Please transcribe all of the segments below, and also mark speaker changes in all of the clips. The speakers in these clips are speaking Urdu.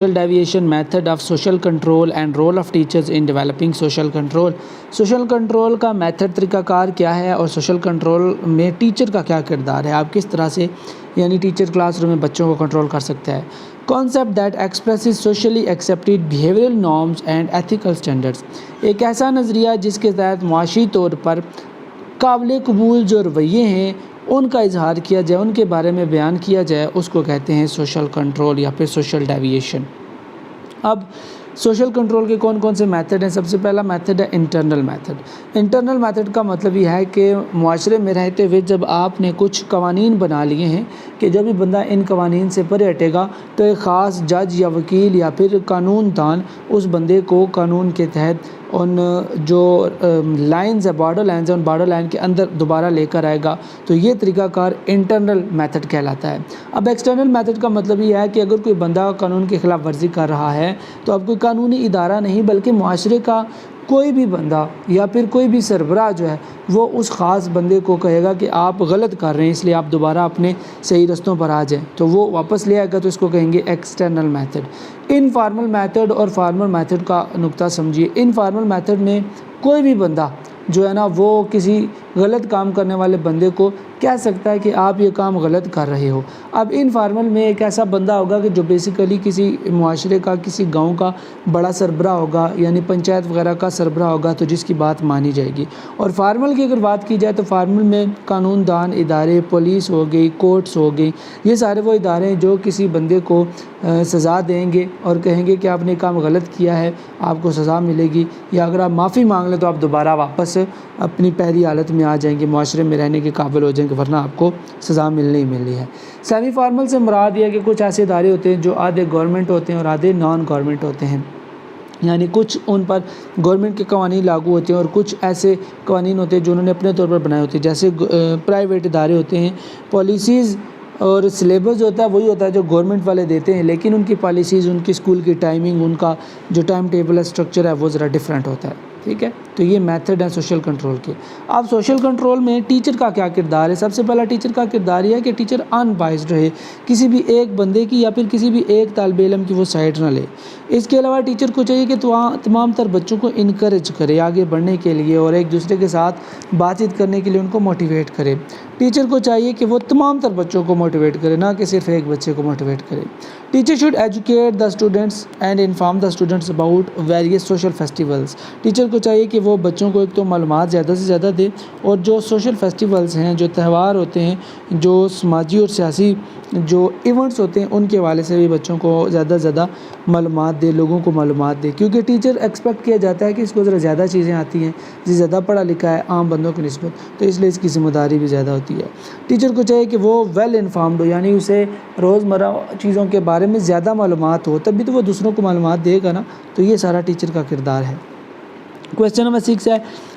Speaker 1: deviation, method of social control and role of teachers in developing social control. social control کا میتھڈ طریقہ کار کیا ہے اور social control میں ٹیچر کا کیا کردار ہے، آپ کس طرح سے یعنی ٹیچر کلاس روم میں بچوں کو کنٹرول کر سکتا ہے. concept that expresses socially accepted behavioral norms and ethical standards، ایک ایسا نظریہ جس کے تحت معاشی طور پر قابل قبول جو رویے ہیں ان کا اظہار کیا جائے، ان کے بارے میں بیان کیا جائے، اس کو کہتے ہیں سوشل کنٹرول یا پھر سوشل ڈیویشن. اب سوشل کنٹرول کے کون کون سے میتھڈ ہیں؟ سب سے پہلا میتھڈ ہے انٹرنل میتھڈ. انٹرنل میتھڈ کا مطلب یہ ہے کہ معاشرے میں رہتے ہوئے جب آپ نے کچھ قوانین بنا لیے ہیں کہ جب بھی بندہ ان قوانین سے پرے ہٹے گا تو ایک خاص جج یا وکیل یا پھر قانون دان اس بندے کو قانون کے تحت ان جو لائنز ہے، بارڈر لائنز ہیں، ان بارڈر لائن کے اندر دوبارہ لے کر آئے گا. تو یہ طریقہ کار انٹرنل میتھڈ کہلاتا ہے. اب ایکسٹرنل میتھڈ کا مطلب یہ ہے کہ اگر کوئی بندہ قانون کی خلاف ورزی کر رہا ہے تو اب کوئی قانونی ادارہ نہیں بلکہ معاشرے کا کوئی بھی بندہ یا پھر کوئی بھی سربراہ جو ہے وہ اس خاص بندے کو کہے گا کہ آپ غلط کر رہے ہیں، اس لیے آپ دوبارہ اپنے صحیح رستوں پر آ جائیں، تو وہ واپس لے آئے گا، تو اس کو کہیں گے ایکسٹرنل میتھڈ. انفارمل میتھڈ اور فارمل میتھڈ کا نقطہ سمجھیے. انفارمل میتھڈ میں کوئی بھی بندہ جو ہے نا وہ کسی غلط کام کرنے والے بندے کو کہہ سکتا ہے کہ آپ یہ کام غلط کر رہے ہو. اب انفارمل میں ایک ایسا بندہ ہوگا کہ جو بیسیکلی کسی معاشرے کا، کسی گاؤں کا بڑا سربراہ ہوگا، یعنی پنچایت وغیرہ کا سربراہ ہوگا، تو جس کی بات مانی جائے گی. اور فارمل کی اگر بات کی جائے تو فارمل میں قانون دان ادارے، پولیس ہو گئی، کورٹس ہو گئی، یہ سارے وہ ادارے ہیں جو کسی بندے کو سزا دیں گے اور کہیں گے کہ آپ نے کام غلط کیا ہے، آپ کو سزا ملے گی، یا اگر آپ معافی مانگ لیں تو آپ دوبارہ واپس اپنی پہلی حالت میں آ جائیں گے، معاشرے میں رہنے کے قابل ہو جائیں گے، ورنہ آپ کو سزا ملنی ہی ملنی ہے. سیمی فارمل سے مراد یہ ہے کہ کچھ ایسے ادارے ہوتے ہیں جو آدھے گورنمنٹ ہوتے ہیں اور آدھے نان گورنمنٹ ہوتے ہیں، یعنی کچھ ان پر گورنمنٹ کے قوانین لاگو ہوتے ہیں اور کچھ ایسے قوانین ہوتے ہیں جو انہوں نے اپنے طور پر بنائے ہوتے ہیں. جیسے پرائیویٹ ادارے ہوتے ہیں، پالیسیز اور سلیبس جو ہوتا ہے وہی ہوتا ہے جو گورنمنٹ والے دیتے ہیں، لیکن ان کی پالیسیز، ان کی اسکول کی ٹائمنگ، ان کا جو ٹائم ٹیبل ہے، اسٹرکچر ہے، وہ ذرا ڈیفرنٹ ہوتا ہے. ٹھیک ہے، تو یہ میتھڈ ہے سوشل کنٹرول کے. اب سوشل کنٹرول میں ٹیچر کا کیا کردار ہے؟ سب سے پہلا ٹیچر کا کردار یہ ہے کہ ٹیچر ان بائسڈ رہے، کسی بھی ایک بندے کی یا پھر کسی بھی ایک طالب علم کی وہ سائڈ نہ لے. اس کے علاوہ ٹیچر کو چاہیے کہ تمام تر بچوں کو انکریج کرے آگے بڑھنے کے لیے اور ایک دوسرے کے ساتھ بات چیت کرنے کے لیے ان کو موٹیویٹ کرے. ٹیچر کو چاہیے کہ وہ تمام تر بچوں کو موٹیویٹ کرے، نہ کہ صرف ایک بچے کو موٹیویٹ کرے. Teacher should educate the students and inform the students about various social festivals. Teacher کو چاہیے کہ وہ بچوں کو ایک تو معلومات زیادہ سے زیادہ دے، اور جو سوشل فیسٹیولز ہیں، جو تہوار ہوتے ہیں، جو سماجی اور سیاسی جو ایونٹس ہوتے ہیں، ان کے حوالے سے بھی بچوں کو زیادہ سے زیادہ معلومات دے، لوگوں کو معلومات دے. کیونکہ ٹیچر ایکسپیکٹ کیا جاتا ہے کہ اس کو ذرا زیادہ چیزیں آتی ہیں، زیادہ پڑھا لکھا ہے عام بندوں کی نسبت، تو اس لیے اس کی ذمہ داری بھی زیادہ ہوتی ہے. ٹیچر کو چاہیے کہ وہ ویل انفارمڈ ہو، یعنی اسے روزمرہ چیزوں کے بارے میں زیادہ معلومات ہو، تب بھی تو وہ دوسروں کو معلومات دے گا نا. تو یہ سارا ٹیچر کا کردار ہے. کویسچن نمبر 6 ہے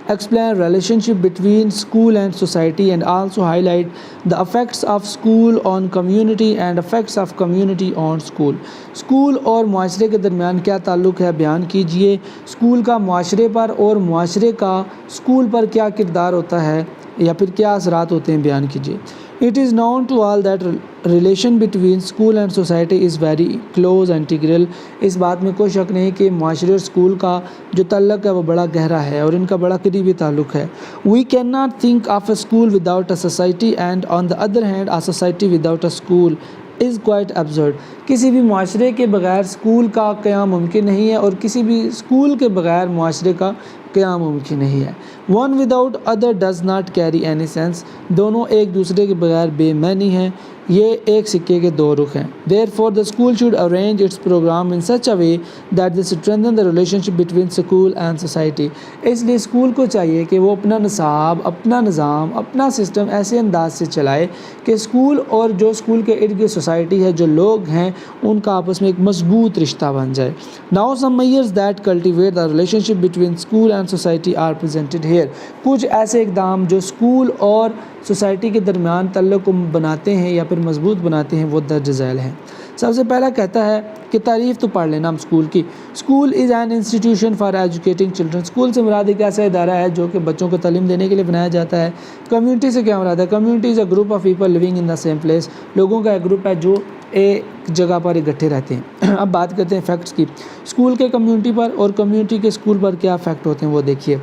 Speaker 1: explain relationship between school and society and also highlight the effects of school on community and effects of community on school. School اور معاشرے کے درمیان کیا تعلق ہے، بیان کیجیے. اسکول کا معاشرے پر اور معاشرے کا اسکول پر کیا کردار ہوتا ہے یا پھر کیا اثرات ہوتے ہیں، بیان کیجیے. It is known to all that relation between school and society is very close and integral. اس بات میں کوئی شک نہیں کہ معاشرے اور اسکول کا جو تعلق ہے وہ بڑا گہرا ہے اور ان کا بڑا قریبی تعلق ہے. We cannot think of a school without a society and on the other hand a society without a school is quite absurd. کسی بھی معاشرے کے بغیر اسکول کا قیام ممکن نہیں ہے اور کسی بھی اسکول کے بغیر معاشرے کا قیام ممکن نہیں ہے. One without other does not carry any sense. دونوں ایک دوسرے کے بغیر بے معنی ہیں، یہ ایک سکے کے دو رخ ہیں. Therefore the school should arrange its program in such a way that they strengthen the relationship between school and society. اس لیے اسکول کو چاہیے کہ وہ اپنا نصاب، اپنا نظام، اپنا سسٹم ایسے انداز سے چلائے کہ اسکول اور جو اسکول کے ارد گرد سوسائٹی ہے، جو لوگ ہیں، ان کا آپس میں ایک مضبوط رشتہ بن جائے. Now some measures that cultivate the relationship between school and society are presented here. کچھ ایسے اقدام جو اسکول اور سوسائٹی کے درمیان تعلق کو بناتے ہیں یا پھر مضبوط بناتے ہیں وہ درج ذیل ہیں. سب سے پہلا کہتا ہے کہ تعریف تو پڑھ لینا ہم اسکول کی. School is an institution for educating children. School سے مراد ایک ایسا ادارہ ہے جو کہ بچوں کو تعلیم دینے کے لیے بنایا جاتا ہے. کمیونٹی سے کیا مراد ہے؟ Community is a group of people living in the same place. لوگوں کا ایک گروپ ہے جو ایک جگہ پر اکٹھے رہتے ہیں۔ اب بات کرتے ہیں فیکٹس کی، اسکول کے کمیونٹی پر اور کمیونٹی کے اسکول پر کیا افیکٹ ہوتے ہیں وہ دیکھیے۔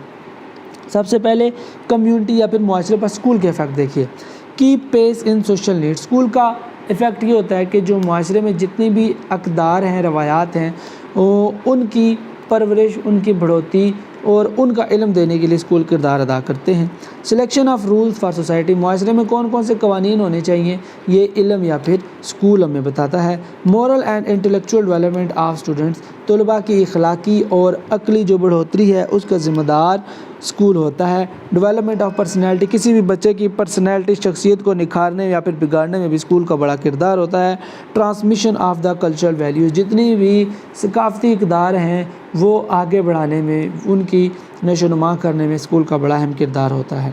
Speaker 1: سب سے پہلے کمیونٹی یا پھر معاشرے پر اسکول کے افیکٹ دیکھیے۔ کیپ پیس ان سوشل نیڈ، اسکول کا افیکٹ یہ ہوتا ہے کہ جو معاشرے میں جتنی بھی اقدار ہیں، روایات ہیں، ان کی پرورش، ان کی بڑھوتی اور ان کا علم دینے کے لیے اسکول کردار ادا کرتے ہیں۔ Selection of roles for society, معاشرے میں کون کون سے قوانین ہونے چاہیے یہ علم یا پھر اسکول ہمیں بتاتا ہے۔ Moral and intellectual development of students, طلباء کی اخلاقی اور عقلی جو بڑھوتری ہے اس کا ذمہ دار اسکول ہوتا ہے۔ ڈیولپمنٹ آف پرسنالٹی، کسی بھی بچے کی پرسنالٹی، شخصیت کو نکھارنے یا پھر بگاڑنے میں بھی اسکول کا بڑا کردار ہوتا ہے۔ Transmission of the cultural values, جتنی بھی ثقافتی اقدار ہیں وہ آگے بڑھانے میں، ان کی نشو و نما کرنے میں اسکول کا بڑا اہم کردار ہوتا ہے۔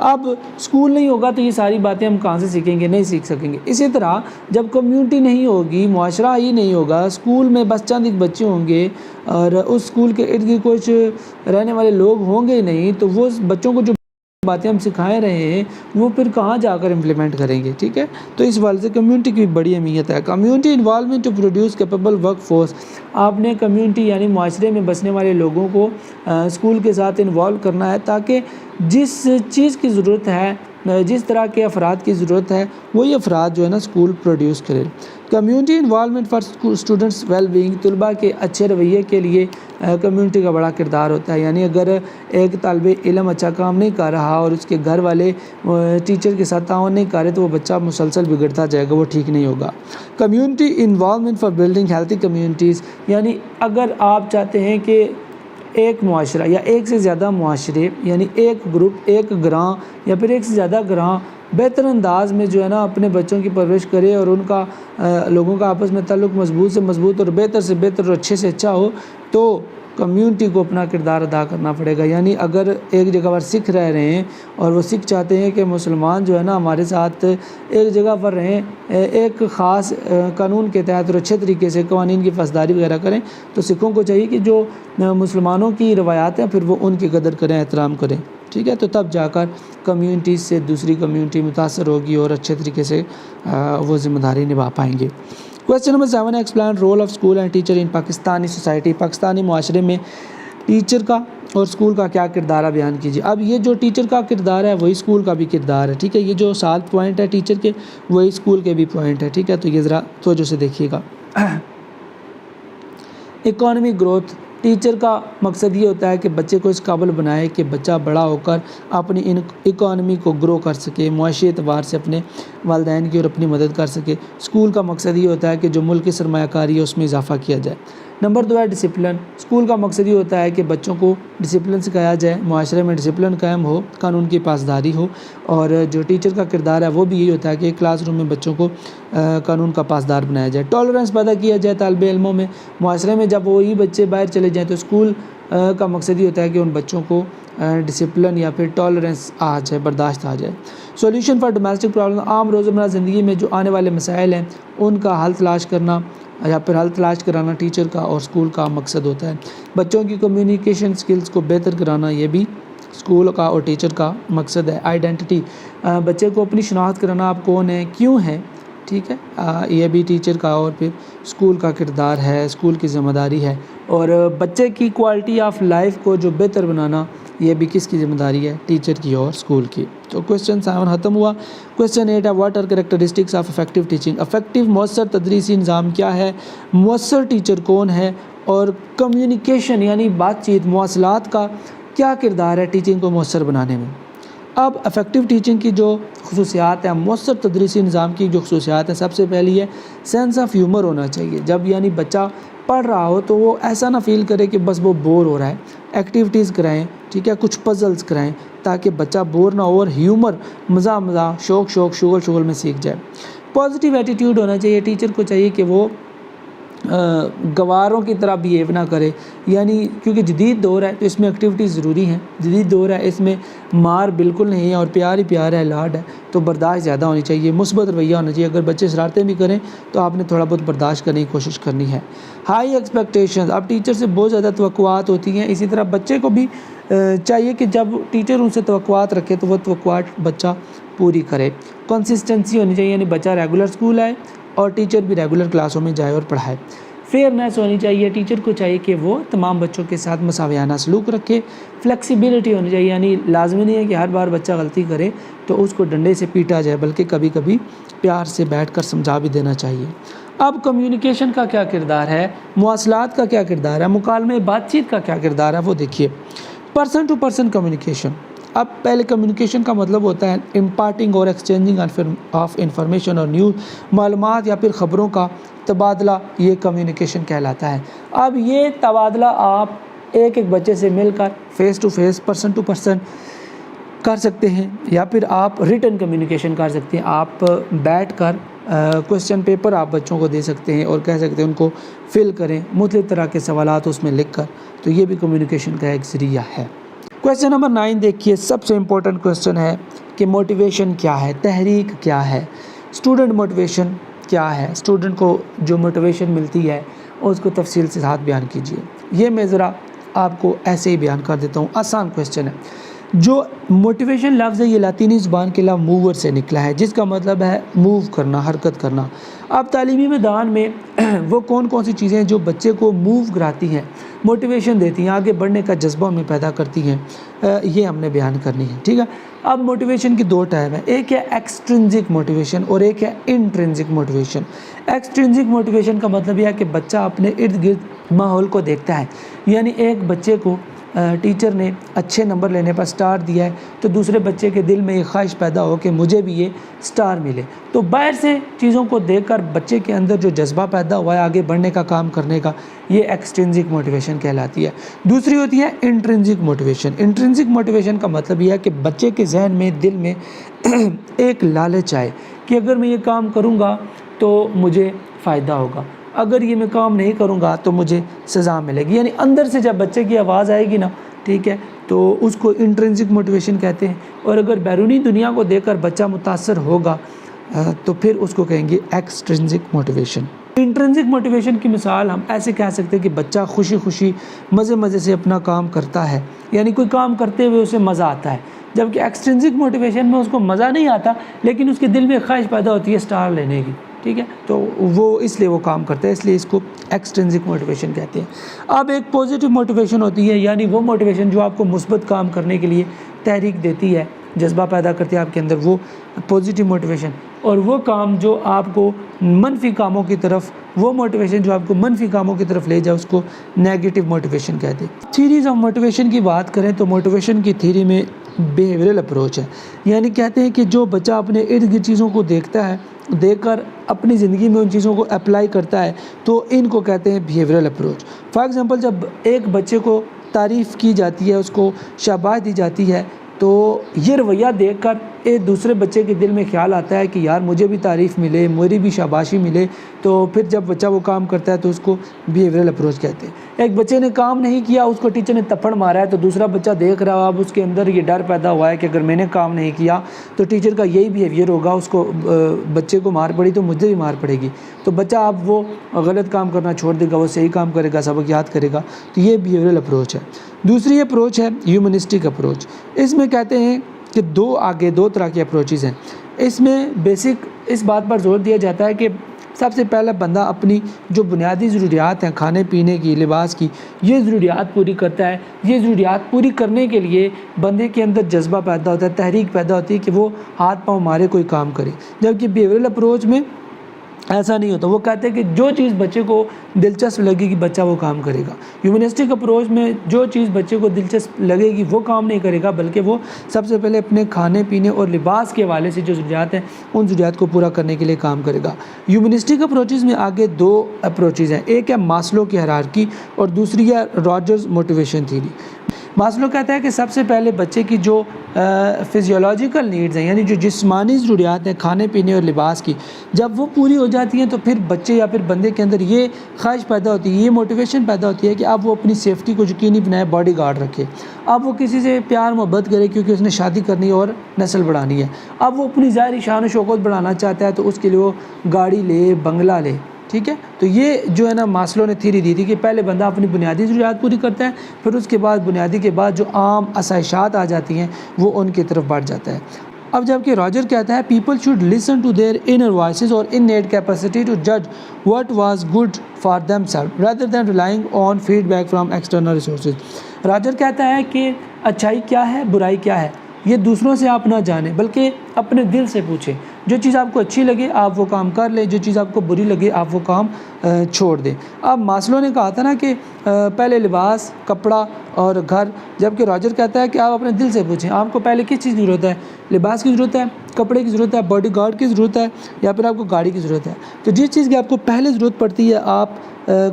Speaker 1: اب اسکول نہیں ہوگا تو یہ ساری باتیں ہم کہاں سے سیکھیں گے؟ نہیں سیکھ سکیں گے۔ اسی طرح جب کمیونٹی نہیں ہوگی، معاشرہ ہی نہیں ہوگا، اسکول میں بس چند ایک بچے ہوں گے اور اس اسکول کے ارد گرد کچھ رہنے والے لوگ ہوں گے ہی نہیں، تو وہ بچوں کو جو باتیں ہم سکھائے رہے ہیں وہ پھر کہاں جا کر امپلیمنٹ کریں گے؟ ٹھیک ہے، تو اس حوالے سے کمیونٹی کی بڑی اہمیت ہے۔ Community involvement to produce capable workforce, آپ نے کمیونٹی یعنی معاشرے میں بسنے والے لوگوں کو اسکول کے ساتھ انوالو کرنا ہے تاکہ جس چیز کی ضرورت ہے، جس طرح کے افراد کی ضرورت ہے وہی افراد جو ہے نا اسکول پروڈیوس کرے۔ Community involvement for students well being, طلباء کے اچھے رویے کے لیے کمیونٹی کا بڑا کردار ہوتا ہے۔ یعنی اگر ایک طالب علم اچھا کام نہیں کر رہا اور اس کے گھر والے ٹیچر کے ساتھ تعاون نہیں کر رہے تو وہ بچہ مسلسل بگڑتا جائے گا، وہ ٹھیک نہیں ہوگا۔ Community involvement for building healthy communities, یعنی اگر آپ چاہتے ہیں کہ ایک معاشرہ یا ایک سے زیادہ معاشرے، یعنی ایک گروپ، ایک گراں یا پھر ایک سے زیادہ گراں بہتر انداز میں جو ہے نا اپنے بچوں کی پرورش کرے اور ان کا لوگوں کا آپس میں تعلق مضبوط سے مضبوط اور بہتر سے بہتر اور اچھے سے اچھا ہو، تو کمیونٹی کو اپنا کردار ادا کرنا پڑے گا۔ یعنی اگر ایک جگہ پر سکھ رہ رہے ہیں اور وہ سکھ چاہتے ہیں کہ مسلمان جو ہے نا ہمارے ساتھ ایک جگہ پر رہیں، ایک خاص قانون کے تحت اور اچھے طریقے سے قوانین کی پاسداری وغیرہ کریں، تو سکھوں کو چاہیے کہ جو مسلمانوں کی روایات ہیں پھر وہ ان کی قدر کریں، احترام کریں۔ ٹھیک ہے، تو تب جا کر کمیونٹی سے دوسری کمیونٹی متاثر ہوگی اور اچھے طریقے سے وہ ذمہ داری نبھا پائیں گے۔ کویسچن نمبر 7 ہے، explain role of school and teacher in Pakistani society, Pakistani معاشرے میں ٹیچر کا اور اسکول کا کیا کردار ہے بیان کیجیے۔ اب یہ جو ٹیچر کا کردار ہے وہی اسکول کا بھی کردار ہے۔ ٹھیک ہے، یہ جو 7 پوائنٹ ہے ٹیچر کے وہی اسکول کے بھی پوائنٹ ہے۔ ٹھیک ہے، تو یہ ذرا توجہ سے دیکھیے گا۔ اکانومی گروتھ، ٹیچر کا مقصد یہ ہوتا ہے کہ بچے کو اس قابل بنائے کہ بچہ بڑا ہو کر اپنی اکانومی کو گرو کر سکے، معاشی اعتبار سے اپنے والدین کی اور اپنی مدد کر سکے۔ اسکول کا مقصد یہ ہوتا ہے کہ جو ملک کی سرمایہ کاری ہے اس میں اضافہ کیا جائے۔ نمبر 2 ہے ڈسپلن، اسکول کا مقصد یہ ہوتا ہے کہ بچوں کو ڈسپلن سکھایا جائے، معاشرے میں ڈسپلن قائم ہو، قانون کی پاسداری ہو، اور جو ٹیچر کا کردار ہے وہ بھی یہی ہوتا ہے کہ کلاس روم میں بچوں کو قانون کا پاسدار بنایا جائے۔ ٹالرنس پیدا کیا جائے طالب علموں میں، معاشرے میں جب وہی بچے باہر چلے جائیں تو اسکول کا مقصد یہ ہوتا ہے کہ ان بچوں کو ڈسپلن یا پھر ٹالرنس آ جائے، برداشت آ جائے۔ سولوشن فار ڈومیسٹک پرابلم، عام روزمرہ زندگی میں جو آنے والے مسائل ہیں ان کا حل تلاش کرنا یا پھر حل تلاش کرانا ٹیچر کا اور اسکول کا مقصد ہوتا ہے۔ بچوں کی کمیونیکیشن سکلز کو بہتر کرانا یہ بھی اسکول کا اور ٹیچر کا مقصد ہے۔ آئیڈینٹی، بچے کو اپنی شناخت کرانا، آپ کون ہیں، کیوں ہیں، ٹھیک ہے، یہ بھی ٹیچر کا اور پھر اسکول کا کردار ہے، اسکول کی ذمہ داری ہے۔ اور بچے کی کوالٹی آف لائف کو جو بہتر بنانا یہ بھی کس کی ذمہ داری ہے؟ ٹیچر کی اور اسکول کی۔ تو کویسچن 7 ختم ہوا۔ کویسچن 8 ہے، what are characteristics of effective teaching, effective مؤثر تدریسی نظام کیا ہے، مؤثر ٹیچر کون ہے، اور کمیونیکیشن یعنی بات چیت، مواصلات کا کیا کردار ہے ٹیچنگ کو مؤثر بنانے میں۔ اب افیکٹو ٹیچنگ کی جو خصوصیات ہیں، مؤثر تدریسی نظام کی جو خصوصیات ہیں، سب سے پہلی ہے سینس آف ہیومر ہونا چاہیے۔ جب یعنی بچہ پڑھ رہا ہو تو وہ ایسا نہ فیل کرے کہ بس وہ بور ہو رہا ہے، ایکٹیویٹیز کرائیں، ٹھیک ہے، کچھ پزلز کرائیں تاکہ بچہ بور نہ ہو اور ہیومر، مزہ، شغل میں سیکھ جائے۔ پازیٹیو ایٹیٹیوڈ ہونا چاہیے، ٹیچر کو چاہیے کہ وہ گواروں کی طرح بیہیو نہ کرے، یعنی کیونکہ جدید دور ہے تو اس میں ایکٹیویٹیز ضروری ہیں، جدید دور ہے اس میں مار بالکل نہیں ہے اور پیار ہی پیار ہے، لاڈ ہے، تو برداشت زیادہ ہونی چاہیے، مثبت رویہ ہونا چاہیے۔ اگر بچے شرارتیں بھی کریں تو آپ نے تھوڑا بہت برداشت کرنے کی کوشش کرنی ہے۔ ہائی ایکسپیکٹیشنز، اب ٹیچر سے بہت زیادہ توقعات ہوتی ہیں، اسی طرح بچے کو بھی چاہیے کہ جب ٹیچر ان سے توقعات رکھے تو وہ توقعات بچہ پوری کرے۔ کنسسٹنسی ہونی چاہیے، یعنی بچہ ریگولر اسکول آئے اور ٹیچر بھی ریگولر کلاسوں میں جائے اور پڑھائے۔ فیئرنیس ہونی چاہیے، ٹیچر کو چاہیے کہ وہ تمام بچوں کے ساتھ مساویانہ سلوک رکھے۔ فلیکسیبلٹی ہونی چاہیے، یعنی لازمی نہیں ہے کہ ہر بار بچہ غلطی کرے تو اس کو ڈنڈے سے پیٹا جائے، بلکہ کبھی کبھی پیار سے بیٹھ کر سمجھا بھی دینا چاہیے۔ اب کمیونیکیشن کا کیا کردار ہے، مواصلات کا کیا کردار ہے، مکالمے بات چیت کا کیا کردار ہے، وہ دیکھیے۔ Person to person communication. اب پہلے کمیونیکیشن کا مطلب ہوتا ہے امپارٹنگ اور ایکسچینجنگ آف انفارمیشن اور نیوز، معلومات یا پھر خبروں کا تبادلہ، یہ کمیونیکیشن کہلاتا ہے۔ اب یہ تبادلہ آپ ایک بچے سے مل کر face to face, person to person کر سکتے ہیں، یا پھر آپ ریٹن کمیونیکیشن کر سکتے ہیں۔ آپ بیٹھ کر کوسچن پیپر آپ بچوں کو دے سکتے ہیں اور کہہ سکتے ہیں ان کو فل کریں، مختلف طرح کے سوالات اس میں لکھ کر، تو یہ بھی کمیونیکیشن کا ایک ذریعہ ہے۔ کویسچن نمبر 9 دیکھیے، سب سے امپورٹنٹ کویسچن ہے کہ موٹیویشن کیا ہے، تحریک کیا ہے، اسٹوڈنٹ موٹیویشن کیا ہے، اسٹوڈنٹ کو جو موٹیویشن ملتی ہے اس کو تفصیل سے ساتھ بیان کیجیے۔ یہ میں ذرا آپ کو ایسے ہی بیان کر دیتا ہوں، آسان کویسچن ہے۔ جو موٹیویشن لفظ ہے یہ لاطینی زبان کے لفظ موور سے نکلا ہے، جس کا مطلب ہے موو کرنا، حرکت کرنا۔ اب تعلیمی میدان میں وہ کون کون سی چیزیں ہیں جو بچے کو موو کراتی ہیں، موٹیویشن دیتی ہیں، آگے بڑھنے کا جذبہ میں پیدا کرتی ہیں، یہ ہم نے بیان کرنی ہے، ٹھیک ہے۔ اب موٹیویشن کی 2 ٹائپ ہیں، ایک ہے ایکسٹرنزک موٹیویشن اور ایک ہے انٹرنزک موٹیویشن۔ ایکسٹرنزک موٹیویشن کا مطلب یہ ہے کہ بچہ اپنے ارد گرد ماحول کو دیکھتا ہے، یعنی ایک بچے کو ٹیچر نے اچھے نمبر لینے پر سٹار دیا ہے تو دوسرے بچے کے دل میں یہ خواہش پیدا ہو کہ مجھے بھی یہ سٹار ملے، تو باہر سے چیزوں کو دیکھ کر بچے کے اندر جو جذبہ پیدا ہوا ہے آگے بڑھنے کا، کام کرنے کا، یہ ایکسٹرنزک موٹیویشن کہلاتی ہے۔ دوسری ہوتی ہے انٹرنزک موٹیویشن۔ انٹرنزک موٹیویشن کا مطلب یہ ہے کہ بچے کے ذہن میں، دل میں ایک لالچ آئے کہ اگر میں یہ کام کروں گا تو مجھے فائدہ ہوگا، اگر یہ میں کام نہیں کروں گا تو مجھے سزا ملے گی، یعنی اندر سے جب بچے کی آواز آئے گی نا، ٹھیک ہے، تو اس کو انٹرنزک موٹیویشن کہتے ہیں۔ اور اگر بیرونی دنیا کو دیکھ کر بچہ متاثر ہوگا تو پھر اس کو کہیں گے ایکسٹرنزک موٹیویشن۔ انٹرنزک موٹیویشن کی مثال ہم ایسے کہہ سکتے ہیں کہ بچہ خوشی خوشی مزے سے اپنا کام کرتا ہے، یعنی کوئی کام کرتے ہوئے اسے مزہ آتا ہے، جبکہ ایکسٹرنزک موٹیویشن میں اس کو مزہ نہیں آتا لیکن اس کے دل میں خواہش پیدا ہوتی ہے سٹار لینے کی، ٹھیک ہے، تو وہ اس لیے وہ کام کرتا ہے، اس لیے اس کو ایکسٹرنزک موٹیویشن کہتے ہیں۔ اب ایک پازیٹیو موٹیویشن ہوتی ہے، یعنی وہ موٹیویشن جو آپ کو مثبت کام کرنے کے لیے تحریک دیتی ہے، جذبہ پیدا کرتی ہے آپ کے اندر، وہ پازیٹیو موٹیویشن۔ اور وہ کام جو آپ کو منفی کاموں کی طرف، وہ موٹیویشن جو آپ کو منفی کاموں کی طرف لے جائے، اس کو نیگیٹو موٹیویشن کہتے ہیں۔ تھیریز آف موٹیویشن کی بات کریں تو موٹیویشن کی تھیری میں بیہیویئرل اپروچ ہے، یعنی کہتے ہیں کہ جو بچہ اپنے ارد گرد چیزوں کو دیکھتا ہے، دیکھ کر اپنی زندگی میں ان چیزوں کو اپلائی کرتا ہے، تو ان کو کہتے ہیں بیہیویئرل اپروچ۔ فار ایگزامپل، جب ایک بچے کو تعریف کی جاتی ہے، اس کو شاباش دی جاتی ہے، تو یہ رویہ دیکھ کر ایک دوسرے بچے کے دل میں خیال آتا ہے کہ یار مجھے بھی تعریف ملے، میری بھی شاباشی ملے، تو پھر جب بچہ وہ کام کرتا ہے تو اس کو بیہیویئرل اپروچ کہتے ہیں۔ ایک بچے نے کام نہیں کیا، اس کو ٹیچر نے تھپڑ مارا ہے، تو دوسرا بچہ دیکھ رہا ہے، اب اس کے اندر یہ ڈر پیدا ہوا ہے کہ اگر میں نے کام نہیں کیا تو ٹیچر کا یہی بیہیویئر ہوگا، اس کو بچے کو مار پڑی تو مجھے بھی مار پڑے گی، تو بچہ اب وہ غلط کام کرنا چھوڑ دے گا، وہ صحیح کام کرے گا، سبق یاد کرے گا، تو یہ بیہیویئرل اپروچ ہے۔ دوسری اپروچ ہے ہیومنسٹک اپروچ۔ اس میں کہتے ہیں کہ دو طرح کی اپروچز ہیں۔ اس میں بیسک اس بات پر زور دیا جاتا ہے کہ سب سے پہلا بندہ اپنی جو بنیادی ضروریات ہیں، کھانے پینے کی، لباس کی، یہ ضروریات پوری کرتا ہے۔ یہ ضروریات پوری کرنے کے لیے بندے کے اندر جذبہ پیدا ہوتا ہے، تحریک پیدا ہوتی ہے کہ وہ ہاتھ پاؤں مارے کوئی کام کرے، جبکہ بیہیویئرل اپروچ میں ایسا نہیں ہوتا۔ وہ کہتے ہیں کہ جو چیز بچے کو دلچسپ لگے گی بچہ وہ کام کرے گا۔ ہیومنسٹک اپروچ میں جو چیز بچے کو دلچسپ لگے گی وہ کام نہیں کرے گا، بلکہ وہ سب سے پہلے اپنے کھانے پینے اور لباس کے حوالے سے جو ضروریات ہیں ان ضروریات کو پورا کرنے کے لیے کام کرے گا۔ ہیومنسٹک اپروچز میں آگے 2 اپروچز ہیں، ایک ہے ماسلو کی ہیرارکی اور دوسری ہے راجرز موٹیویشن تھیوری۔ ماسلو کہتا ہے کہ سب سے پہلے بچے کی جو فزیولوجیکل نیڈز ہیں، یعنی جو جسمانی ضروریات ہیں کھانے پینے اور لباس کی، جب وہ پوری ہو جاتی ہیں تو پھر بچے یا پھر بندے کے اندر یہ خواہش پیدا ہوتی ہے، یہ موٹیویشن پیدا ہوتی ہے کہ اب وہ اپنی سیفٹی کو یقینی بنائے، باڈی گارڈ رکھے، اب وہ کسی سے پیار محبت کرے کیونکہ اس نے شادی کرنی ہے اور نسل بڑھانی ہے، اب وہ اپنی ظاہری شان و شوکت بڑھانا چاہتا ہے تو اس کے لیے وہ گاڑی لے، بنگلہ لے، ٹھیک ہے۔ تو یہ جو ہے نا ماسلو نے تھیری دی تھی کہ پہلے بندہ اپنی بنیادی ضروریات پوری کرتا ہے، پھر اس کے بعد بنیادی کے بعد جو عام آسائشات آ جاتی ہیں وہ ان کی طرف بڑھ جاتا ہے۔ اب جب کہ راجر کہتا ہے people should listen to their inner voices اور innate capacity to judge what was good for themselves rather than relying on feedback from external resources. Roger کہتا ہے کہ اچھائی کیا ہے، برائی کیا ہے، یہ دوسروں سے آپ نہ جانیں بلکہ اپنے دل سے پوچھیں. جو چیز آپ کو اچھی لگے آپ وہ کام کر لیں، جو چیز آپ کو بری لگے آپ وہ کام چھوڑ دیں. اب ماسلو نے کہا تھا نا کہ پہلے لباس، کپڑا اور گھر، جبکہ راجر کہتا ہے کہ آپ اپنے دل سے پوچھیں آپ کو پہلے کس چیز کی ضرورت ہے، لباس کی ضرورت ہے، کپڑے کی ضرورت ہے، باڈی گارڈ کی ضرورت ہے، یا پھر آپ کو گاڑی کی ضرورت ہے. تو جس چیز کی آپ کو پہلے ضرورت پڑتی ہے آپ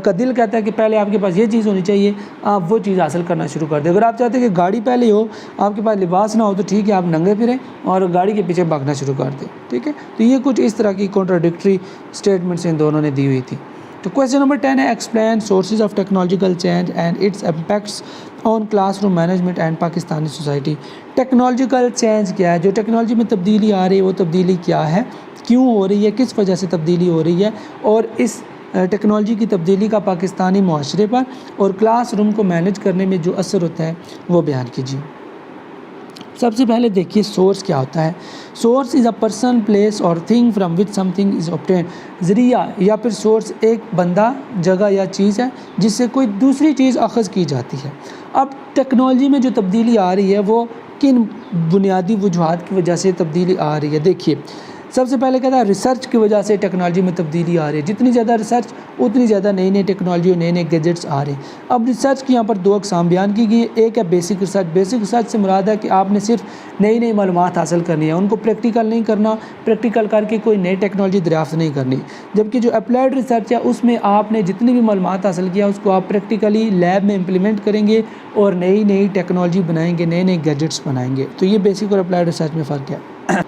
Speaker 1: کا دل کہتا ہے کہ پہلے آپ کے پاس یہ چیز ہونی چاہیے، آپ وہ چیز حاصل کرنا شروع کر دیں. اگر آپ چاہتے ہیں کہ گاڑی پہلے ہو، آپ کے پاس لباس نہ ہو، تو ٹھیک ہے آپ ننگے پھریں اور گاڑی کے پیچھے بھاگنا شروع کر دیں. ٹھیک ہے، تو یہ کچھ اس طرح کی کانٹراڈکٹری اسٹیٹمنٹس ان دونوں نے دی ہوئی تھی. تو کویسچن نمبر 10 ہے explain sources of technological change and its impacts on classroom management and Pakistani society. Technological change کیا ہے، جو ٹیکنالوجی میں تبدیلی آ رہی ہے وہ تبدیلی کیا ہے، کیوں ہو رہی ہے، کس وجہ سے تبدیلی ہو رہی ہے، اور اس ٹیکنالوجی کی تبدیلی کا پاکستانی معاشرے پر اور کلاس روم کو مینیج کرنے میں جو اثر ہوتا ہے وہ بیان کیجیے. سب سے پہلے دیکھیے سورس کیا ہوتا ہے. Source is a person, place اور thing from which something is obtained. ذریعہ یا پھر سورس ایک بندہ، جگہ یا چیز ہے جس سے کوئی دوسری چیز اخذ کی جاتی ہے. اب ٹیکنالوجی میں جو تبدیلی آ رہی ہے وہ کن بنیادی وجوہات کی وجہ سے تبدیلی آ رہی ہے. دیکھیے سب سے پہلے کہتا ہے ریسرچ کی وجہ سے ٹیکنالوجی میں تبدیلی آ رہی ہے. جتنی زیادہ ریسرچ اتنی زیادہ نئی نئی ٹیکنالوجی اور نئے نئے گیجٹس آ رہے ہیں. اب ریسرچ کی یہاں پر دو اقسام بیان کی گئی ہیں. ایک ہے بیسک ریسرچ. بیسک ریسرچ سے مراد ہے کہ آپ نے صرف نئی نئی معلومات حاصل کرنی ہے، ان کو پریکٹیکل نہیں کرنا، پریکٹیکل کر کے کوئی نئی ٹیکنالوجی دریافت نہیں کرنی. جبکہ جو اپلائیڈ ریسرچ ہے اس میں آپ نے جتنی بھی معلومات حاصل کیا اس کو آپ پریکٹیکلی لیب میں امپلیمنٹ کریں گے اور نئی نئی ٹیکنالوجی بنائیں گے، نئے نئے گیجٹس بنائیں گے. تو یہ بیسک اور اپلائیڈ ریسرچ میں فرق ہے.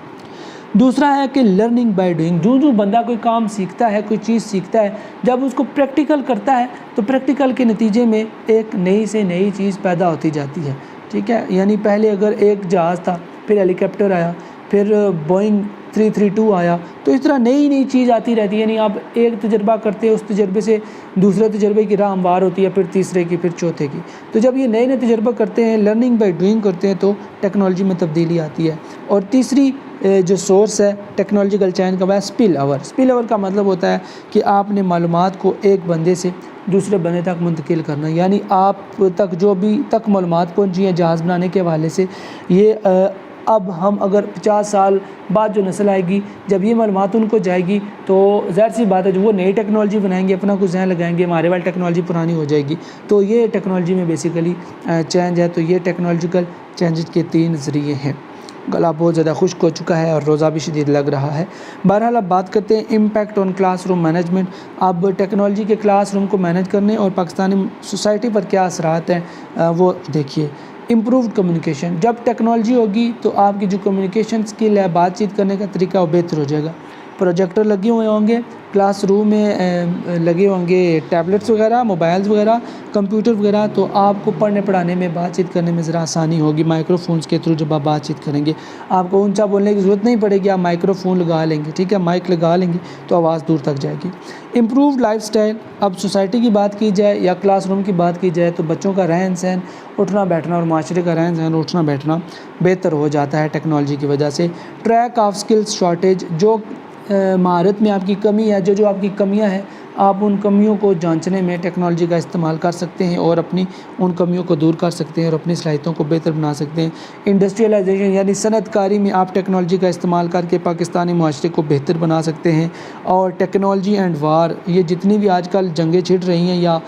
Speaker 1: دوسرا ہے کہ لرننگ بائی ڈوئنگ. جو بندہ کوئی کام سیکھتا ہے، کوئی چیز سیکھتا ہے، جب اس کو پریکٹیکل کرتا ہے تو پریکٹیکل کے نتیجے میں ایک نئی سے نئی چیز پیدا ہوتی جاتی ہے. ٹھیک ہے، یعنی پہلے اگر ایک جہاز تھا، پھر ہیلی کاپٹر آیا، پھر بوئنگ 332 آیا، تو اس طرح نئی نئی چیز آتی رہتی ہے. یعنی آپ ایک تجربہ کرتے ہیں، اس تجربے سے دوسرے تجربے کی راہ ہموار ہوتی ہے، پھر تیسرے کی، پھر چوتھے کی. تو جب یہ نئے نئے تجربہ کرتے ہیں، لرننگ بائی ڈوئنگ کرتے ہیں، تو ٹیکنالوجی میں تبدیلی آتی ہے. اور تیسری جو سورس ہے ٹیکنالوجیکل چینج کا وہ ہے اسپل اوور. اسپل اوور کا مطلب ہوتا ہے کہ آپ نے معلومات کو ایک بندے سے دوسرے بندے تک منتقل کرنا. یعنی آپ تک جو بھی تک معلومات پہنچی ہیں جہاز بنانے کے حوالے سے، یہ اب ہم اگر 50 سال بعد جو نسل آئے گی، جب یہ معلومات ان کو جائے گی تو ظاہر سی بات ہے جو وہ نئی ٹیکنالوجی بنائیں گے، اپنا کچھ ذہن لگائیں گے، ہمارے والی ٹیکنالوجی پرانی ہو جائے گی. تو یہ ٹیکنالوجی میں بیسیکلی چینج ہے. تو یہ ٹیکنالوجیکل چینجز کے 3 ذریعے ہیں. گلا بہت زیادہ خشک ہو چکا ہے اور روزہ بھی شدید لگ رہا ہے. بہرحال اب بات کرتے ہیں impact on classroom management. اب ٹیکنالوجی کے کلاس روم کو مینیج کرنے اور پاکستانی سوسائٹی پر کیا اثرات ہیں وہ دیکھیے. Improved communication. جب ٹیکنالوجی ہوگی تو آپ کی جو کمیونیکیشن اسکل ہے، بات چیت کرنے کا طریقہ وہ بہتر ہو جائے گا. پروجیکٹر لگے ہوئے ہوں گے، کلاس روم میں لگے ہوں گے ٹیبلٹس وغیرہ، موبائلز وغیرہ، کمپیوٹر وغیرہ، تو آپ کو پڑھنے پڑھانے میں، بات چیت کرنے میں ذرا آسانی ہوگی. مائکرو فونس کے تھرو جب آپ بات چیت کریں گے آپ کو اونچا بولنے کی ضرورت نہیں پڑے گی، آپ مائکرو فون لگا لیں گے. ٹھیک ہے، مائک لگا لیں گے تو آواز دور تک جائے گی. Improved life style. اب سوسائٹی کی بات کی جائے یا کلاس روم کی بات کی جائے تو بچوں کا رہن سہن، اٹھنا بیٹھنا اور معاشرے کا رہن سہن، اٹھنا بیٹھنا بہتر ہو جاتا ہے ٹیکنالوجی کی وجہ سے. Track of skills shortage. جو مہارت میں آپ کی کمی ہے، جو آپ کی کمیاں ہیں، آپ ان کمیوں کو جانچنے میں ٹیکنالوجی کا استعمال کر سکتے ہیں اور اپنی ان کمیوں کو دور کر سکتے ہیں اور اپنی صلاحیتوں کو بہتر بنا سکتے ہیں. انڈسٹریلائزیشن یعنی صنعت کاری میں آپ ٹیکنالوجی کا استعمال کر کے پاکستانی معاشرے کو بہتر بنا سکتے ہیں. اور ٹیکنالوجی اینڈ وار. یہ جتنی بھی آج کل جنگیں چھڑ رہی ہیں یا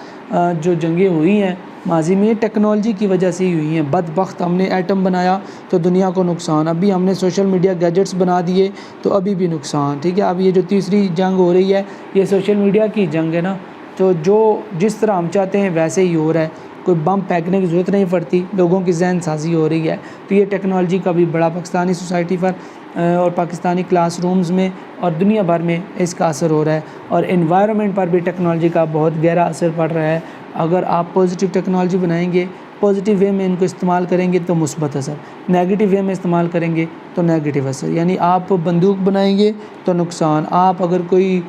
Speaker 1: جو جنگیں ہوئی ہیں ماضی میں، ٹیکنالوجی کی وجہ سے ہی ہوئی ہیں. بدبخت ہم نے ایٹم بنایا تو دنیا کو نقصان، ابھی ہم نے سوشل میڈیا گیجٹس بنا دیے تو ابھی بھی نقصان. ٹھیک ہے، اب یہ جو تیسری جنگ ہو رہی ہے یہ سوشل میڈیا کی جنگ ہے نا. تو جو جس طرح ہم چاہتے ہیں ویسے ہی ہو رہا ہے، کوئی بم پھینکنے کی ضرورت نہیں پڑتی، لوگوں کی ذہن سازی ہو رہی ہے. تو یہ ٹیکنالوجی کا بھی بڑا پاکستانی سوسائٹی پر اور پاکستانی کلاس رومز میں اور دنیا بھر میں اس کا اثر ہو رہا ہے. اور انوائرمنٹ پر بھی ٹیکنالوجی کا بہت گہرا اثر پڑ رہا ہے. اگر آپ پازیٹیو ٹیکنالوجی بنائیں گے، پازیٹیو وے میں ان کو استعمال کریں گے تو مثبت اثر، نیگیٹیو وے میں استعمال کریں گے تو نیگیٹیو اثر. یعنی آپ بندوق بنائیں گے تو نقصان. آپ اگر کوئی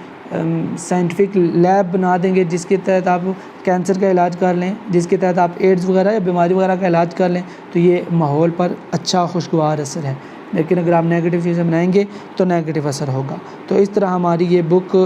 Speaker 1: سائنٹیفک لیب بنا دیں گے جس کے تحت آپ کینسر کا علاج کر لیں، جس کے تحت آپ ایڈز وغیرہ یا بیماری وغیرہ کا علاج کر لیں، تو یہ ماحول پر اچھا خوشگوار اثر ہے. لیکن اگر آپ نگیٹو چیزیں بنائیں گے تو نگیٹو اثر ہوگا۔ تو اس طرح ہماری یہ بک